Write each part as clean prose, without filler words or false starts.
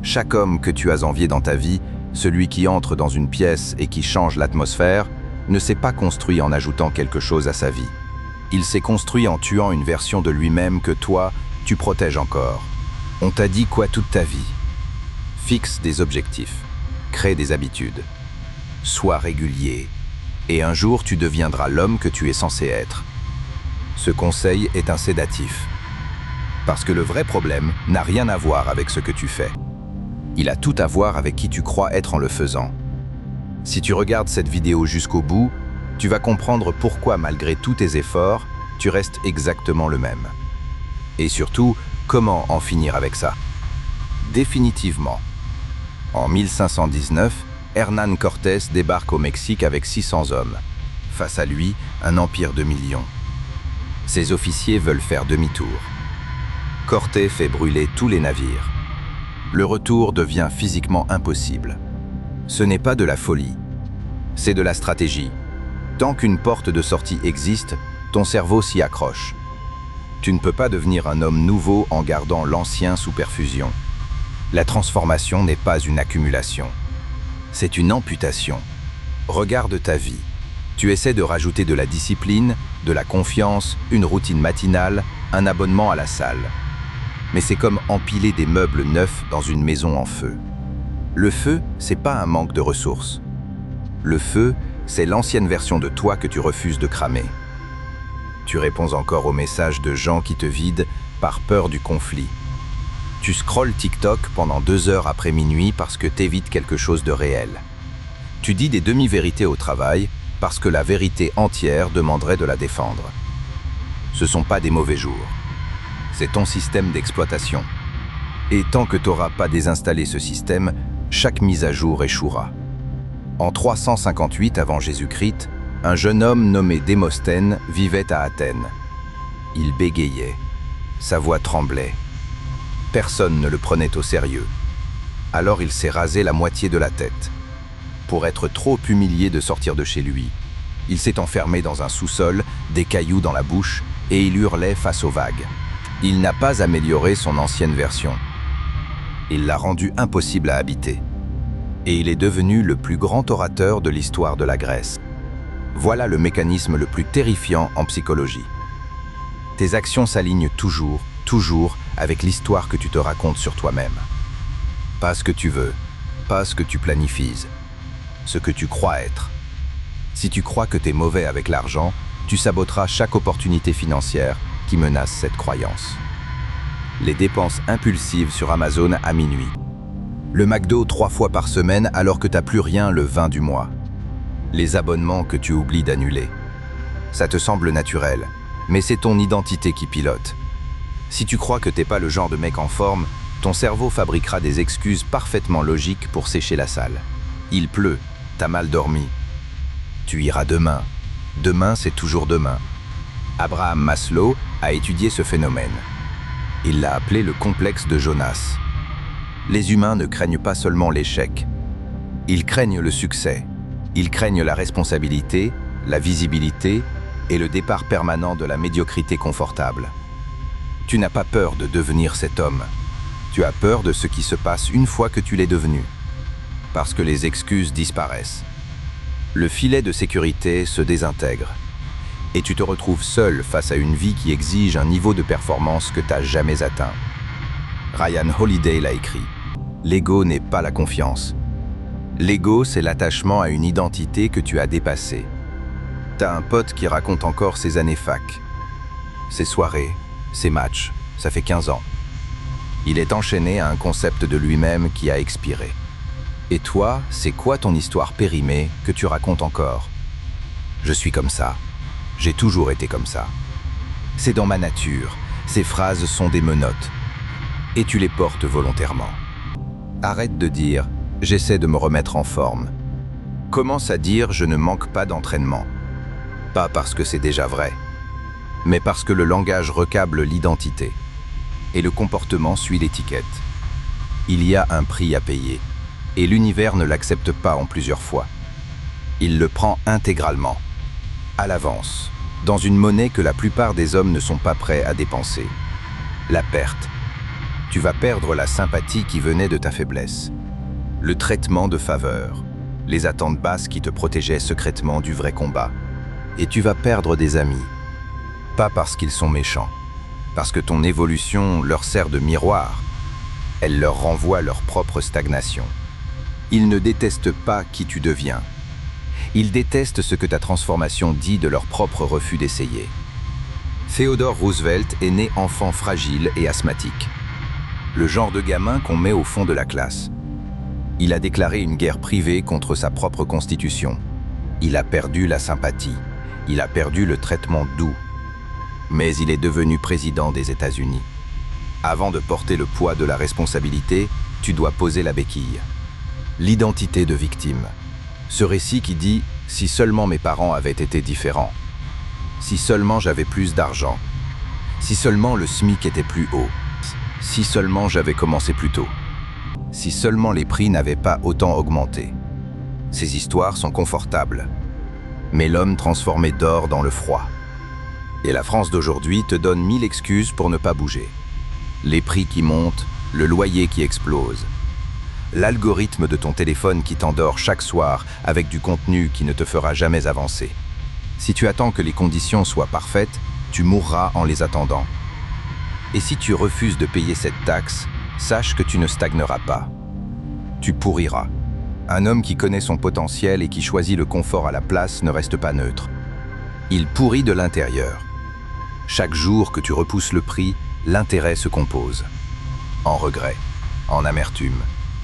Chaque homme que tu as envié dans ta vie, celui qui entre dans une pièce et qui change l'atmosphère, ne s'est pas construit en ajoutant quelque chose à sa vie. Il s'est construit en tuant une version de lui-même que toi, tu protèges encore. On t'a dit quoi toute ta vie? Fixe des objectifs, crée des habitudes, sois régulier, et un jour tu deviendras l'homme que tu es censé être. Ce conseil est un sédatif, parce que le vrai problème n'a rien à voir avec ce que tu fais. Il a tout à voir avec qui tu crois être en le faisant. Si tu regardes cette vidéo jusqu'au bout, tu vas comprendre pourquoi, malgré tous tes efforts, tu restes exactement le même. Et surtout, comment en finir avec ça? Définitivement. En 1519, Hernán Cortés débarque au Mexique avec 600 hommes. Face à lui, un empire de millions. Ses officiers veulent faire demi-tour. Cortés fait brûler tous les navires. Le retour devient physiquement impossible. Ce n'est pas de la folie, c'est de la stratégie. Tant qu'une porte de sortie existe, ton cerveau s'y accroche. Tu ne peux pas devenir un homme nouveau en gardant l'ancien sous perfusion. La transformation n'est pas une accumulation. C'est une amputation. Regarde ta vie. Tu essaies de rajouter de la discipline, de la confiance, une routine matinale, un abonnement à la salle. Mais c'est comme empiler des meubles neufs dans une maison en feu. Le feu, c'est pas un manque de ressources. Le feu, c'est l'ancienne version de toi que tu refuses de cramer. Tu réponds encore aux messages de gens qui te vident par peur du conflit. Tu scrolles TikTok pendant 2 heures après minuit parce que t'évites quelque chose de réel. Tu dis des demi-vérités au travail parce que la vérité entière demanderait de la défendre. Ce sont pas des mauvais jours. C'est ton système d'exploitation. Et tant que tu n'auras pas désinstallé ce système, chaque mise à jour échouera. En 358 avant Jésus-Christ, un jeune homme nommé Démosthène vivait à Athènes. Il bégayait, sa voix tremblait. Personne ne le prenait au sérieux. Alors il s'est rasé la moitié de la tête. Pour être trop humilié de sortir de chez lui, il s'est enfermé dans un sous-sol, des cailloux dans la bouche, et il hurlait face aux vagues. Il n'a pas amélioré son ancienne version. Il l'a rendue impossible à habiter. Et il est devenu le plus grand orateur de l'histoire de la Grèce. Voilà le mécanisme le plus terrifiant en psychologie. Tes actions s'alignent toujours, avec l'histoire que tu te racontes sur toi-même. Pas ce que tu veux, pas ce que tu planifies, ce que tu crois être. Si tu crois que tu es mauvais avec l'argent, tu saboteras chaque opportunité financière qui menace cette croyance. Les dépenses impulsives sur Amazon à minuit. Le McDo 3 fois par semaine alors que t'as plus rien le 20 du mois. Les abonnements que tu oublies d'annuler. Ça te semble naturel, mais c'est ton identité qui pilote. Si tu crois que t'es pas le genre de mec en forme, ton cerveau fabriquera des excuses parfaitement logiques pour sécher la salle. Il pleut, t'as mal dormi. Tu iras demain. Demain, c'est toujours demain. Abraham Maslow a étudié ce phénomène. Il l'a appelé le complexe de Jonas. Les humains ne craignent pas seulement l'échec. Ils craignent le succès. Ils craignent la responsabilité, la visibilité et le départ permanent de la médiocrité confortable. Tu n'as pas peur de devenir cet homme. Tu as peur de ce qui se passe une fois que tu l'es devenu. Parce que les excuses disparaissent. Le filet de sécurité se désintègre. Et tu te retrouves seul face à une vie qui exige un niveau de performance que tu n'as jamais atteint. Ryan Holiday l'a écrit. L'ego n'est pas la confiance. L'ego, c'est l'attachement à une identité que tu as dépassée. T'as un pote qui raconte encore ses années fac. Ses soirées, ses matchs, ça fait 15 ans. Il est enchaîné à un concept de lui-même qui a expiré. Et toi, c'est quoi ton histoire périmée que tu racontes encore? Je suis comme ça. J'ai toujours été comme ça. C'est dans ma nature. Ces phrases sont des menottes. Et tu les portes volontairement. Arrête de dire « j'essaie de me remettre en forme ». Commence à dire « je ne manque pas d'entraînement ». Pas parce que c'est déjà vrai, mais parce que le langage recable l'identité. Et le comportement suit l'étiquette. Il y a un prix à payer. Et l'univers ne l'accepte pas en plusieurs fois. Il le prend intégralement. À l'avance, dans une monnaie que la plupart des hommes ne sont pas prêts à dépenser. La perte. Tu vas perdre la sympathie qui venait de ta faiblesse, le traitement de faveur, les attentes basses qui te protégeaient secrètement du vrai combat. Et tu vas perdre des amis, pas parce qu'ils sont méchants, parce que ton évolution leur sert de miroir. Elle leur renvoie leur propre stagnation. Ils ne détestent pas qui tu deviens. Ils détestent ce que ta transformation dit de leur propre refus d'essayer. Theodore Roosevelt est né enfant fragile et asthmatique. Le genre de gamin qu'on met au fond de la classe. Il a déclaré une guerre privée contre sa propre constitution. Il a perdu la sympathie. Il a perdu le traitement doux. Mais il est devenu président des États-Unis. Avant de porter le poids de la responsabilité, tu dois poser la béquille. L'identité de victime. Ce récit qui dit « si seulement mes parents avaient été différents », si seulement j'avais plus d'argent, si seulement le SMIC était plus haut, si seulement j'avais commencé plus tôt, si seulement les prix n'avaient pas autant augmenté. Ces histoires sont confortables, mais l'homme transformé dort dans le froid. Et la France d'aujourd'hui te donne 1000 excuses pour ne pas bouger. Les prix qui montent, le loyer qui explose, l'algorithme de ton téléphone qui t'endort chaque soir avec du contenu qui ne te fera jamais avancer. Si tu attends que les conditions soient parfaites, tu mourras en les attendant. Et si tu refuses de payer cette taxe, sache que tu ne stagneras pas. Tu pourriras. Un homme qui connaît son potentiel et qui choisit le confort à la place ne reste pas neutre. Il pourrit de l'intérieur. Chaque jour que tu repousses le prix, l'intérêt se compose. En regret, en amertume,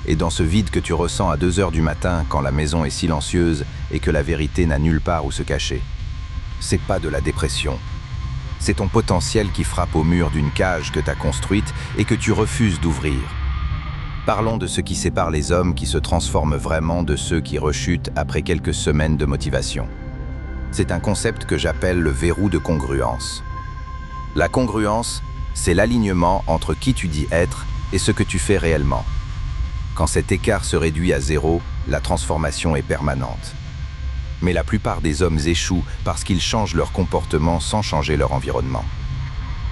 et dans ce vide que tu ressens à 2 heures du matin quand la maison est silencieuse et que la vérité n'a nulle part où se cacher. C'est pas de la dépression. C'est ton potentiel qui frappe au mur d'une cage que tu as construite et que tu refuses d'ouvrir. Parlons de ce qui sépare les hommes qui se transforment vraiment de ceux qui rechutent après quelques semaines de motivation. C'est un concept que j'appelle le verrou de congruence. La congruence, c'est l'alignement entre qui tu dis être et ce que tu fais réellement. Quand cet écart se réduit à 0, la transformation est permanente. Mais la plupart des hommes échouent parce qu'ils changent leur comportement sans changer leur environnement.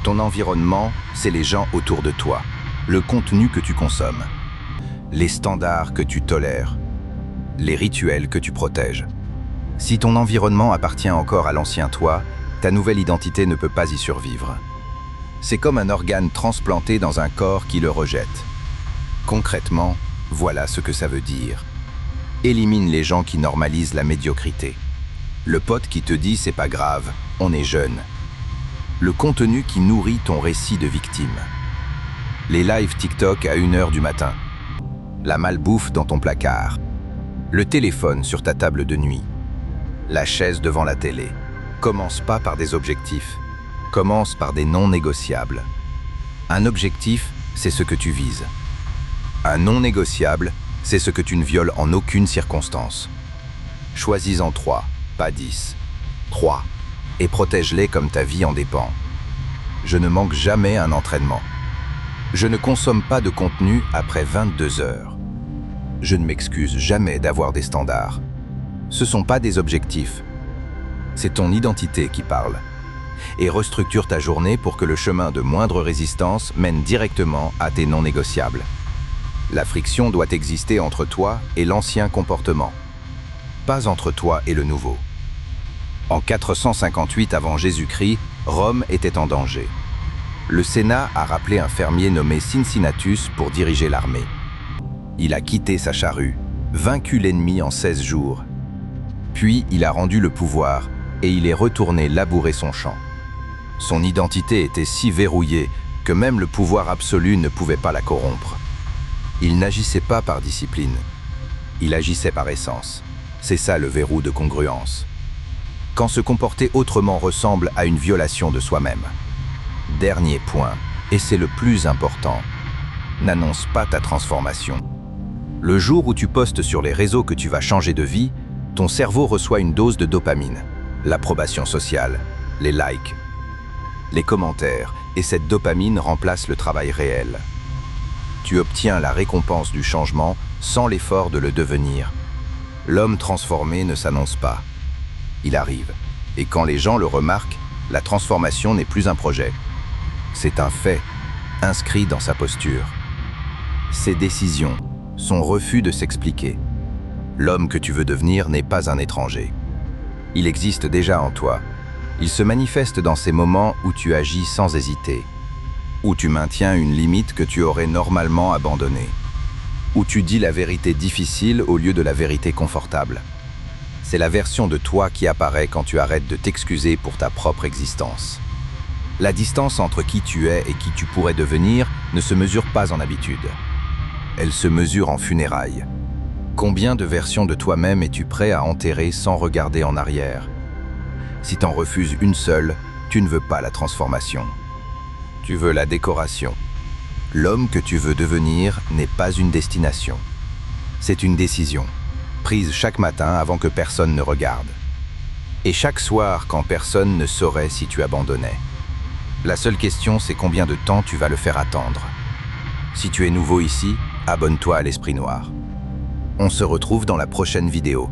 Ton environnement, c'est les gens autour de toi, le contenu que tu consommes, les standards que tu tolères, les rituels que tu protèges. Si ton environnement appartient encore à l'ancien toi, ta nouvelle identité ne peut pas y survivre. C'est comme un organe transplanté dans un corps qui le rejette. Concrètement, voilà ce que ça veut dire. Élimine les gens qui normalisent la médiocrité. Le pote qui te dit « c'est pas grave, on est jeune ». Le contenu qui nourrit ton récit de victime. Les lives TikTok à 1 heure du matin. La malbouffe dans ton placard. Le téléphone sur ta table de nuit. La chaise devant la télé. Commence pas par des objectifs. Commence par des non négociables. Un objectif, c'est ce que tu vises. Un non négociable, c'est ce que tu ne violes en aucune circonstance. Choisis-en 3, pas 10. 3. Et protège-les comme ta vie en dépend. Je ne manque jamais un entraînement. Je ne consomme pas de contenu après 22 heures. Je ne m'excuse jamais d'avoir des standards. Ce ne sont pas des objectifs. C'est ton identité qui parle. Et restructure ta journée pour que le chemin de moindre résistance mène directement à tes non négociables. La friction doit exister entre toi et l'ancien comportement, pas entre toi et le nouveau. En 458 avant Jésus-Christ, Rome était en danger. Le Sénat a rappelé un fermier nommé Cincinnatus pour diriger l'armée. Il a quitté sa charrue, vaincu l'ennemi en 16 jours. Puis il a rendu le pouvoir et il est retourné labourer son champ. Son identité était si verrouillée que même le pouvoir absolu ne pouvait pas la corrompre. Il n'agissait pas par discipline, il agissait par essence. C'est ça le verrou de congruence. Quand se comporter autrement ressemble à une violation de soi-même. Dernier point, et c'est le plus important, n'annonce pas ta transformation. Le jour où tu postes sur les réseaux que tu vas changer de vie, ton cerveau reçoit une dose de dopamine, l'approbation sociale, les likes, les commentaires, et cette dopamine remplace le travail réel. Tu obtiens la récompense du changement sans l'effort de le devenir. L'homme transformé ne s'annonce pas. Il arrive. Et quand les gens le remarquent, la transformation n'est plus un projet. C'est un fait. inscrit dans sa posture. Ses décisions, son refus de s'expliquer. L'homme que tu veux devenir n'est pas un étranger. Il existe déjà en toi. Il se manifeste dans ces moments où tu agis sans hésiter, où tu maintiens une limite que tu aurais normalement abandonnée, où tu dis la vérité difficile au lieu de la vérité confortable. C'est la version de toi qui apparaît quand tu arrêtes de t'excuser pour ta propre existence. La distance entre qui tu es et qui tu pourrais devenir ne se mesure pas en habitude. Elle se mesure en funérailles. Combien de versions de toi-même es-tu prêt à enterrer sans regarder en arrière? Si t'en refuses une seule, tu ne veux pas la transformation. Tu veux la décoration. L'homme que tu veux devenir n'est pas une destination. C'est une décision, prise chaque matin avant que personne ne regarde. Et chaque soir quand personne ne saurait si tu abandonnais. La seule question, c'est combien de temps tu vas le faire attendre. Si tu es nouveau ici, abonne-toi à l'Esprit Noir. On se retrouve dans la prochaine vidéo.